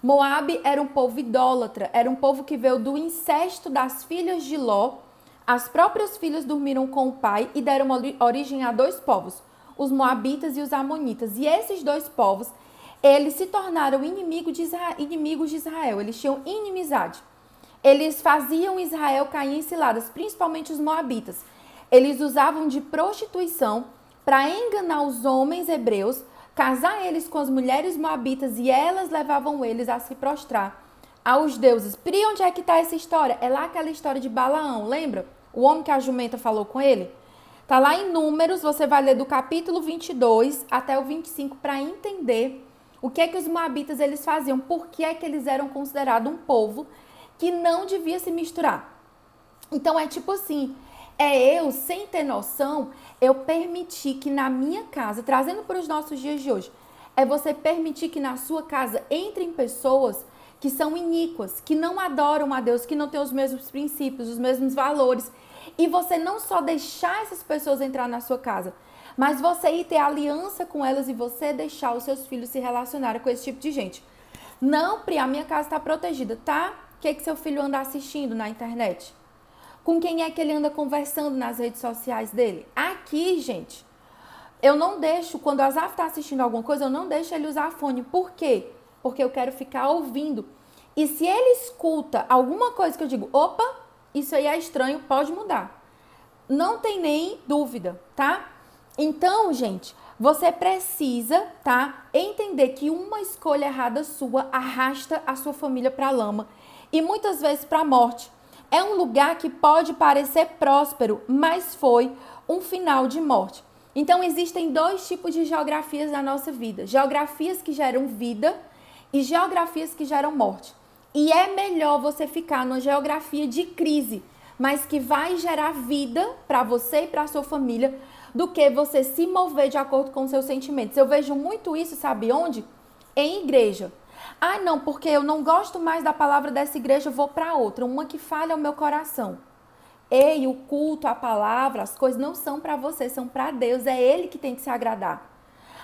Moabe era um povo idólatra, era um povo que veio do incesto das filhas de Ló. As próprias filhas dormiram com o pai e deram origem a 2 povos, os moabitas e os amonitas. E esses 2 povos, eles se tornaram inimigos de Israel, eles tinham inimizade. Eles faziam Israel cair em ciladas, principalmente os moabitas. Eles usavam de prostituição para enganar os homens hebreus, casar eles com as mulheres moabitas e elas levavam eles a se prostrar aos deuses. Pri, onde é que está essa história? É lá aquela história de Balaão, lembra? O homem que a jumenta falou com ele? Tá lá em Números, você vai ler do capítulo 22 até o 25 para entender o que é que os moabitas eles faziam, por que é que eles eram considerados um povo que não devia se misturar. Então é tipo assim, eu, sem ter noção, eu permiti que na minha casa, trazendo para os nossos dias de hoje, é você permitir que na sua casa entrem pessoas que são iníquas, que não adoram a Deus, que não têm os mesmos princípios, os mesmos valores. E você não só deixar essas pessoas entrar na sua casa, mas você ir ter aliança com elas e você deixar os seus filhos se relacionarem com esse tipo de gente. Não, Pri, a minha casa está protegida, tá? O que seu filho anda assistindo na internet? Com quem é que ele anda conversando nas redes sociais dele? Aqui, gente, eu não deixo, quando o Azaf está assistindo alguma coisa, eu não deixo ele usar fone. Por quê? Porque eu quero ficar ouvindo. E se ele escuta alguma coisa que eu digo, opa, isso aí é estranho, pode mudar. Não tem nem dúvida, tá? Então, gente, você precisa, tá, entender que uma escolha errada sua arrasta a sua família para a lama e muitas vezes para a morte. É um lugar que pode parecer próspero, mas foi um final de morte. Então, existem 2 tipos de geografias na nossa vida. Geografias que geram vida e geografias que geram morte. E é melhor você ficar numa geografia de crise, mas que vai gerar vida para você e para a sua família, do que você se mover de acordo com os seus sentimentos. Eu vejo muito isso, sabe onde? Em igreja. Ah, não, porque eu não gosto mais da palavra dessa igreja, eu vou para outra, uma que falha o meu coração. Ei, o culto, a palavra, as coisas não são para você, são para Deus, é Ele que tem que se agradar.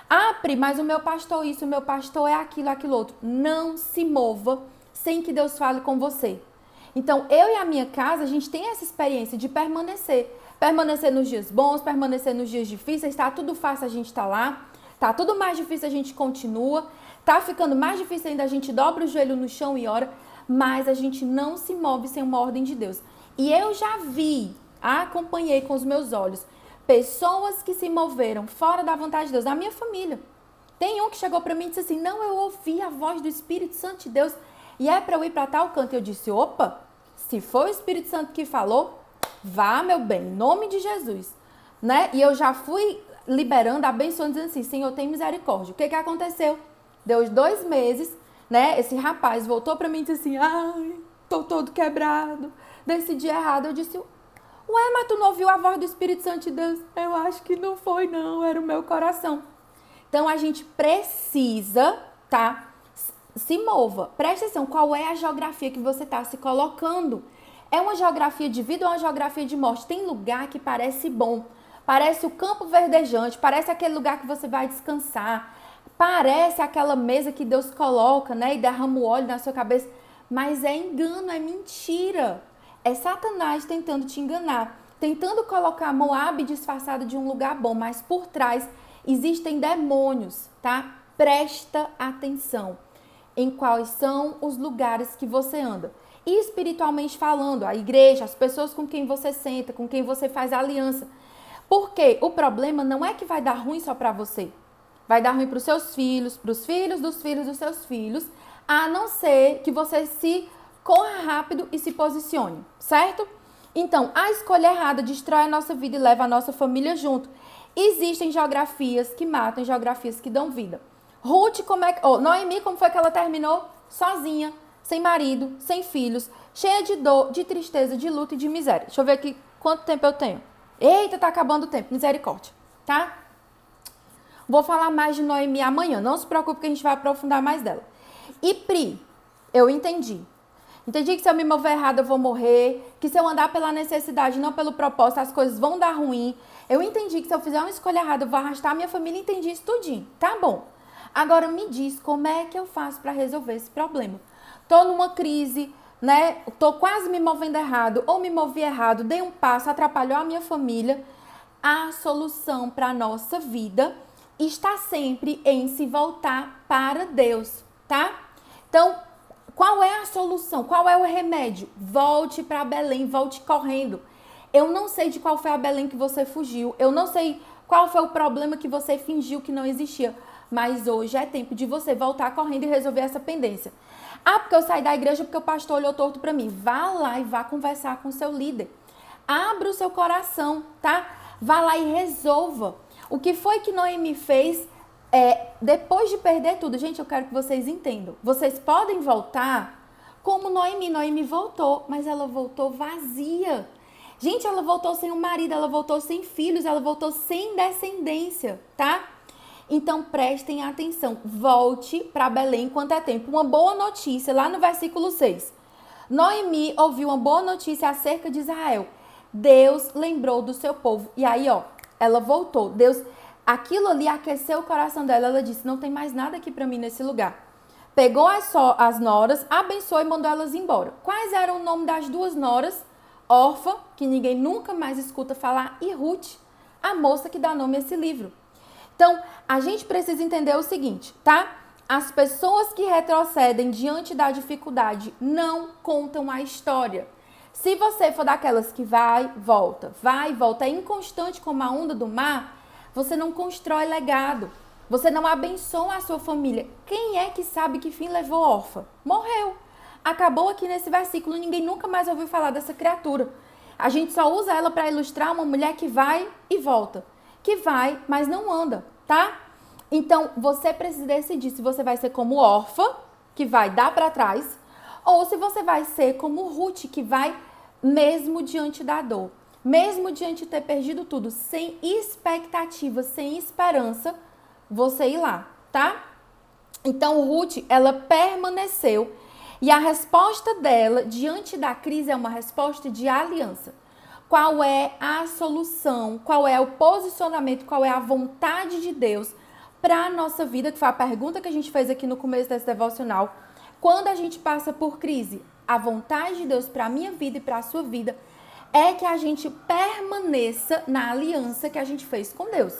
Ah, Pri, mas o meu pastor isso, o meu pastor é aquilo, aquilo outro. Não se mova sem que Deus fale com você. Então, eu e a minha casa, a gente tem essa experiência de permanecer. Permanecer nos dias bons, permanecer nos dias difíceis, tá tudo fácil, a gente tá lá. Tá tudo mais difícil, a gente continua. Tá ficando mais difícil ainda, a gente dobra o joelho no chão e ora. Mas a gente não se move sem uma ordem de Deus. E eu já vi, acompanhei com os meus olhos, pessoas que se moveram fora da vontade de Deus, na minha família. Tem um que chegou para mim e disse assim, não, eu ouvi a voz do Espírito Santo de Deus e é para eu ir para tal canto. Eu disse, opa, se foi o Espírito Santo que falou, vá, meu bem, em nome de Jesus. Né? E eu já fui liberando, abençoando, dizendo assim, Senhor, tem misericórdia. O que aconteceu? Deu 2 meses, né? Esse rapaz voltou para mim e disse assim, ai, tô todo quebrado, decidi errado. Eu disse, ué, mas tu não ouviu a voz do Espírito Santo de Deus? Eu acho que não foi não, era o meu coração. Então a gente precisa, tá? Se mova. Presta atenção, qual é a geografia que você está se colocando? É uma geografia de vida ou uma geografia de morte? Tem lugar que parece bom, parece o campo verdejante, parece aquele lugar que você vai descansar, parece aquela mesa que Deus coloca, né, e derrama o óleo na sua cabeça, mas é engano, é mentira. É Satanás tentando te enganar, tentando colocar Moabe disfarçada de um lugar bom, mas por trás existem demônios, tá? Presta atenção em quais são os lugares que você anda. E espiritualmente falando, a igreja, as pessoas com quem você senta, com quem você faz aliança. Porque o problema não é que vai dar ruim só para você. Vai dar ruim para os seus filhos, para os filhos dos filhos dos seus filhos, a não ser que você se corra rápido e se posicione, certo? Então, a escolha errada destrói a nossa vida e leva a nossa família junto. Existem geografias que matam, geografias que dão vida. Ruth, Noemi, como foi que ela terminou? Sozinha, sem marido, sem filhos, cheia de dor, de tristeza, de luta e de miséria. Deixa eu ver aqui quanto tempo eu tenho. Eita, tá acabando o tempo. Misericórdia, tá? Vou falar mais de Noemi amanhã. Não se preocupe que a gente vai aprofundar mais dela. E Pri, eu entendi. Entendi que se eu me mover errado eu vou morrer, que se eu andar pela necessidade, não pelo propósito, as coisas vão dar ruim. Eu entendi que se eu fizer uma escolha errada eu vou arrastar a minha família, entendi isso tudinho. Tá bom. Agora me diz como é que eu faço para resolver esse problema. Tô numa crise, né? Tô quase me movendo errado ou me movi errado, dei um passo, atrapalhou a minha família. A solução para a nossa vida está sempre em se voltar para Deus, tá? Então, qual é a solução? Qual é o remédio? Volte para Belém, volte correndo. Eu não sei de qual foi a Belém que você fugiu, eu não sei qual foi o problema que você fingiu que não existia, mas hoje é tempo de você voltar correndo e resolver essa pendência. Ah, porque eu saí da igreja porque o pastor olhou torto para mim. Vá lá e vá conversar com o seu líder. Abra o seu coração, tá? Vá lá e resolva. O que foi que Noemi fez depois de perder tudo? Gente, eu quero que vocês entendam. Vocês podem voltar como Noemi. Noemi voltou, mas ela voltou vazia. Gente, ela voltou sem um marido, ela voltou sem filhos, ela voltou sem descendência, tá? Então, prestem atenção. Volte para Belém enquanto é tempo. Uma boa notícia, lá no versículo 6. Noemi ouviu uma boa notícia acerca de Israel. Deus lembrou do seu povo. E aí, ó, ela voltou. Deus, aquilo ali aqueceu o coração dela. Ela disse, não tem mais nada aqui para mim nesse lugar. Pegou as noras, abençoou e mandou elas embora. Quais eram o nome das duas noras? Orfa, que ninguém nunca mais escuta falar, e Ruth, a moça que dá nome a esse livro. Então, a gente precisa entender o seguinte, tá? As pessoas que retrocedem diante da dificuldade não contam a história. Se você for daquelas que vai, volta, é inconstante como a onda do mar, você não constrói legado, você não abençoa a sua família. Quem é que sabe que fim levou Orfa? Morreu. Acabou aqui nesse versículo, ninguém nunca mais ouviu falar dessa criatura. A gente só usa ela para ilustrar uma mulher que vai e volta. Que vai, mas não anda, tá? Então, você precisa decidir se você vai ser como Orfa, que vai dar para trás, ou se você vai ser como Ruth, que vai mesmo diante da dor, mesmo diante de ter perdido tudo, sem expectativa, sem esperança, você ir lá, tá? Então, Ruth, ela permaneceu e a resposta dela diante da crise é uma resposta de aliança. Qual é a solução? Qual é o posicionamento? Qual é a vontade de Deus para a nossa vida? Que foi a pergunta que a gente fez aqui no começo desse devocional. Quando a gente passa por crise, a vontade de Deus para a minha vida e para a sua vida é que a gente permaneça na aliança que a gente fez com Deus.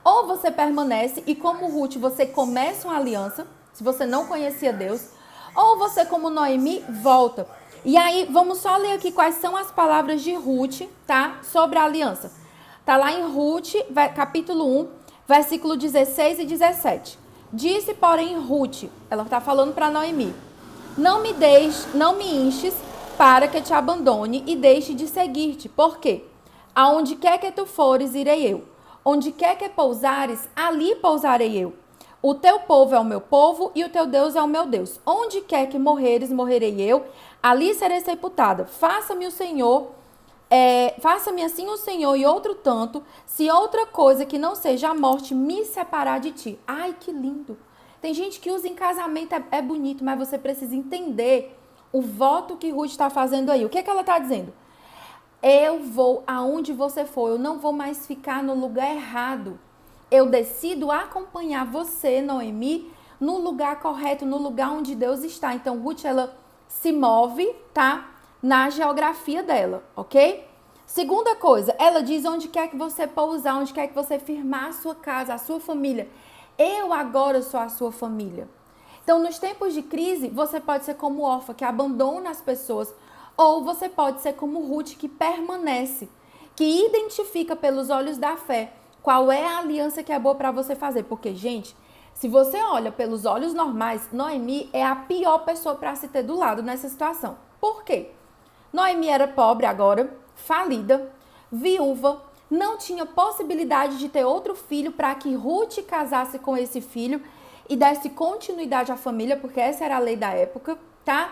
Ou você permanece e como Ruth você começa uma aliança, se você não conhecia Deus, ou você como Noemi volta. E aí, vamos só ler aqui quais são as palavras de Ruth, tá? Sobre a aliança. Tá lá em Ruth, capítulo 1, versículo 16 e 17. Disse, porém, Ruth, ela tá falando para Noemi, não me enches para que te abandone e deixe de seguir-te. Por quê? Aonde quer que tu fores, irei eu. Onde quer que pousares, ali pousarei eu. O teu povo é o meu povo e o teu Deus é o meu Deus. Onde quer que morreres, morrerei eu, ali serei sepultada. Faça-me o Senhor, faça-me assim o Senhor e outro tanto, se outra coisa que não seja a morte me separar de ti. Ai, que lindo. Tem gente que usa em casamento, é bonito, mas você precisa entender o voto que Ruth está fazendo aí. O que é que ela está dizendo? Eu vou aonde você for, eu não vou mais ficar no lugar errado. Eu decido acompanhar você, Noemi, no lugar correto, no lugar onde Deus está. Então, Ruth, ela se move, tá? Na geografia dela, ok? Segunda coisa, ela diz onde quer que você pousar, onde quer que você firmar a sua casa, a sua família. Eu agora sou a sua família. Então, nos tempos de crise, você pode ser como órfã, que abandona as pessoas, ou você pode ser como Ruth, que permanece, que identifica pelos olhos da fé qual é a aliança que é boa para você fazer. Porque, gente, se você olha pelos olhos normais, Noemi é a pior pessoa para se ter do lado nessa situação. Por quê? Noemi era pobre agora, falida, viúva, não tinha possibilidade de ter outro filho para que Ruth casasse com esse filho e desse continuidade à família, porque essa era a lei da época, tá?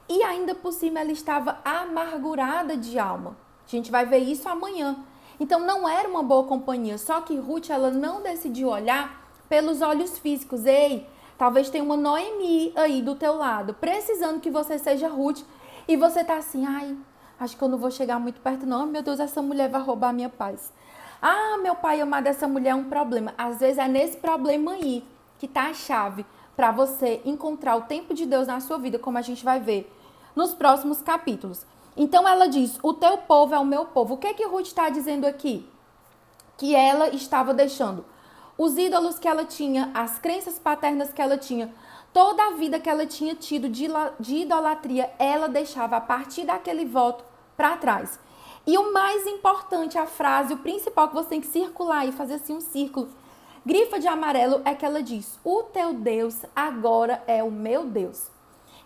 E ainda por cima ela estava amargurada de alma. A gente vai ver isso amanhã. Então não era uma boa companhia, só que Ruth ela não decidiu olhar pelos olhos físicos. Ei, talvez tenha uma Noemi aí do teu lado, precisando que você seja Ruth, e você tá assim, ai, acho que eu não vou chegar muito perto não, meu Deus, essa mulher vai roubar a minha paz. Ah, meu pai amado, essa mulher é um problema. Às vezes é nesse problema aí que tá a chave para você encontrar o tempo de Deus na sua vida, como a gente vai ver nos próximos capítulos. Então ela diz, o teu povo é o meu povo. O que é que Ruth está dizendo aqui? Que ela estava deixando os ídolos que ela tinha, as crenças paternas que ela tinha, toda a vida que ela tinha tido de idolatria, ela deixava a partir daquele voto para trás. E o mais importante, a frase, o principal que você tem que circular e fazer assim um círculo, grifa de amarelo, é que ela diz, o teu Deus agora é o meu Deus.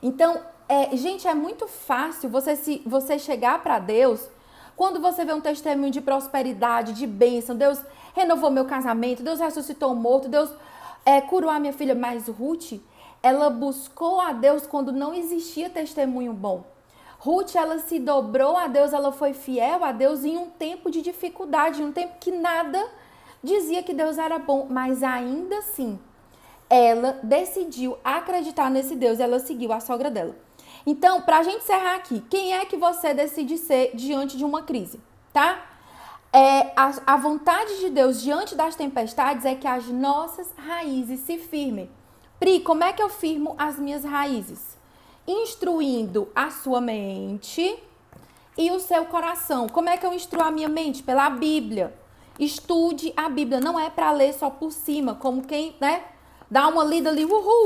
Então, gente, é muito fácil você chegar para Deus quando você vê um testemunho de prosperidade, de bênção. Deus renovou meu casamento, Deus ressuscitou o morto, Deus curou a minha filha. Mas Ruth, ela buscou a Deus quando não existia testemunho bom. Ruth, ela se dobrou a Deus, ela foi fiel a Deus em um tempo de dificuldade, em um tempo que nada dizia que Deus era bom, mas ainda assim, ela decidiu acreditar nesse Deus, ela seguiu a sogra dela. Então, pra gente encerrar aqui, quem é que você decide ser diante de uma crise, tá? A vontade de Deus diante das tempestades é que as nossas raízes se firmem. Pri, como é que eu firmo as minhas raízes? Instruindo a sua mente e o seu coração. Como é que eu instruo a minha mente? Pela Bíblia. Estude a Bíblia. Não é para ler só por cima, como quem, né? Dá uma lida ali,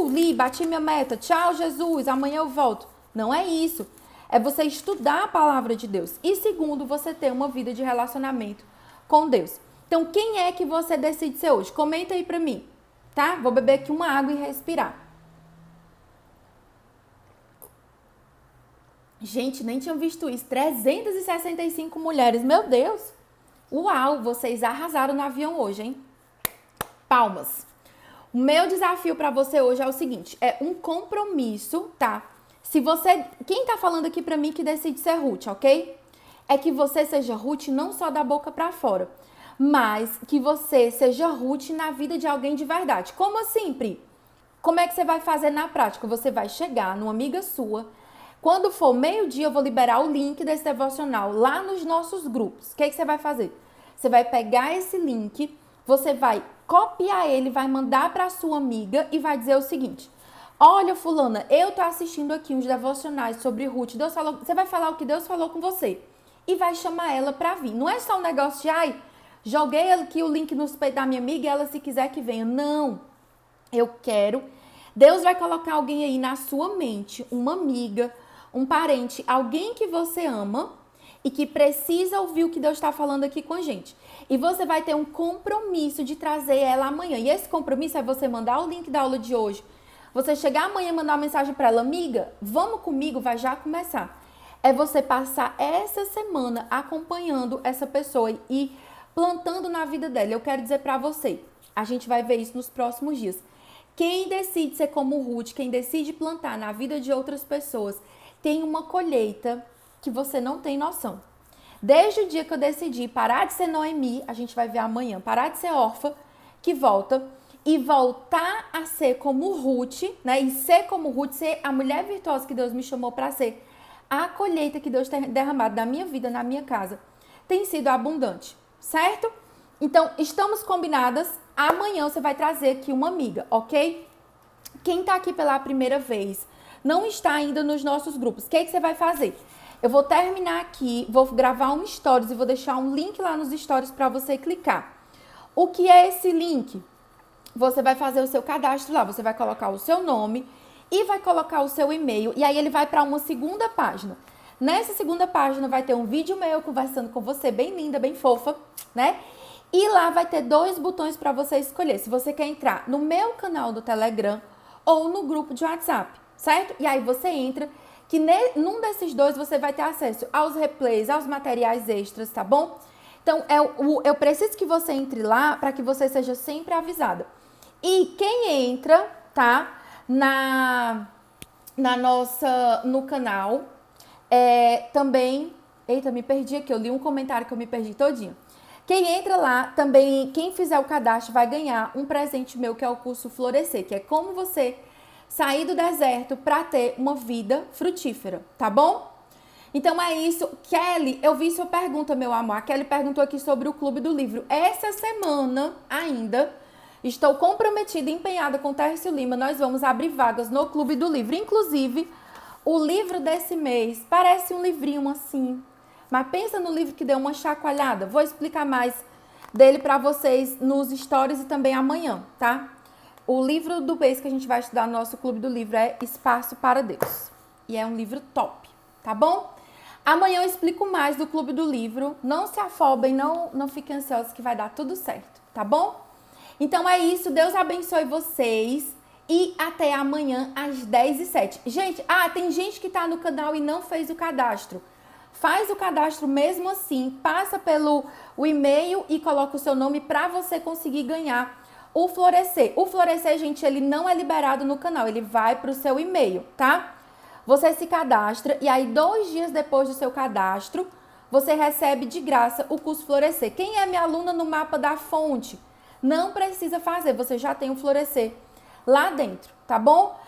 li, bati minha meta, tchau Jesus, amanhã eu volto. Não é isso. É você estudar a palavra de Deus. E segundo, você ter uma vida de relacionamento com Deus. Então, quem é que você decide ser hoje? Comenta aí pra mim, tá? Vou beber aqui uma água e respirar. Gente, nem tinha visto isso. 365 mulheres. Meu Deus. Uau, vocês arrasaram no avião hoje, hein? Palmas. O meu desafio para você hoje é o seguinte, é um compromisso, tá? Se você, quem tá falando aqui para mim que decide ser Ruth, ok? É que você seja Ruth não só da boca para fora, mas que você seja Ruth na vida de alguém de verdade. Como assim, Pri? Como é que você vai fazer na prática? Você vai chegar numa amiga sua, quando for meio-dia eu vou liberar o link desse devocional lá nos nossos grupos. O que é que você vai fazer? Você vai pegar esse link, você vai copiar ele, vai mandar para sua amiga e vai dizer o seguinte, olha fulana, eu tô assistindo aqui uns devocionais sobre Ruth, Deus falou, você vai falar o que Deus falou com você e vai chamar ela para vir. Não é só um negócio de, ai, joguei aqui o link no peito da minha amiga e ela se quiser que venha. Não, eu quero, Deus vai colocar alguém aí na sua mente, uma amiga, um parente, alguém que você ama e que precisa ouvir o que Deus está falando aqui com a gente. E você vai ter um compromisso de trazer ela amanhã. E esse compromisso é você mandar o link da aula de hoje. Você chegar amanhã e mandar uma mensagem para ela, amiga, vamos comigo, vai já começar. É você passar essa semana acompanhando essa pessoa e plantando na vida dela. Eu quero dizer para você, a gente vai ver isso nos próximos dias, Quem decide ser como Ruth, quem decide plantar na vida de outras pessoas, tem uma colheita que você não tem noção. Desde o dia que eu decidi parar de ser Noemi, a gente vai ver amanhã, parar de ser órfã, que volta, e voltar a ser como Ruth, né? E ser como Ruth, ser a mulher virtuosa que Deus me chamou para ser. A colheita que Deus tem derramado na minha vida, na minha casa, tem sido abundante, certo? Então, estamos combinadas. Amanhã você vai trazer aqui uma amiga, ok? Quem tá aqui pela primeira vez, não está ainda nos nossos grupos, o que você vai fazer? Eu vou terminar aqui, vou gravar um stories e vou deixar um link lá nos stories para você clicar. O que é esse link? Você vai fazer o seu cadastro lá, você vai colocar o seu nome e vai colocar o seu e-mail, e aí ele vai para uma segunda página. Nessa segunda página vai ter um vídeo meu conversando com você, bem linda, bem fofa, né? E lá vai ter 2 botões para você escolher, se você quer entrar no meu canal do Telegram ou no grupo de WhatsApp, certo? E aí você entra, que num desses 2 você vai ter acesso aos replays, aos materiais extras, tá bom? Então, eu preciso que você entre lá para que você seja sempre avisada. E quem entra, tá? No canal, também... Eita, me perdi aqui, eu li um comentário que eu me perdi todinho. Quem entra lá, também, quem fizer o cadastro vai ganhar um presente meu, que é o curso Florescer, que é como você sair do deserto para ter uma vida frutífera, tá bom? Então é isso. Kelly, eu vi sua pergunta, meu amor. A Kelly perguntou aqui sobre o Clube do Livro. Essa semana ainda estou comprometida e empenhada com o Tércio Lima. Nós vamos abrir vagas no Clube do Livro. Inclusive, o livro desse mês parece um livrinho assim. Mas pensa no livro que deu uma chacoalhada. Vou explicar mais dele para vocês nos stories e também amanhã, tá? O livro do mês que a gente vai estudar no nosso Clube do Livro é Espaço para Deus. E é um livro top, tá bom? Amanhã eu explico mais do Clube do Livro. Não se afobem, não fiquem ansiosos que vai dar tudo certo, tá bom? Então é isso. Deus abençoe vocês. E até amanhã às 10h07. Gente, tem gente que tá no canal e não fez o cadastro. Faz o cadastro mesmo assim, passa pelo e-mail e coloca o seu nome para você conseguir ganhar o Florescer. O Florescer, gente, ele não é liberado no canal, ele vai para o seu e-mail, tá? Você se cadastra e aí 2 dias depois do seu cadastro, você recebe de graça o curso Florescer. Quem é minha aluna no Mapa da Fonte? Não precisa fazer, você já tem o Florescer lá dentro, tá bom?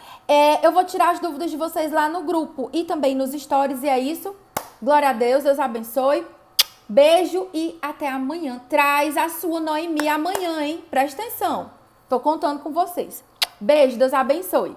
Eu vou tirar as dúvidas de vocês lá no grupo e também nos stories, e é isso. Glória a Deus, Deus abençoe. Beijo e até amanhã. Traz a sua Noemi amanhã, hein? Presta atenção. Tô contando com vocês. Beijo, Deus abençoe.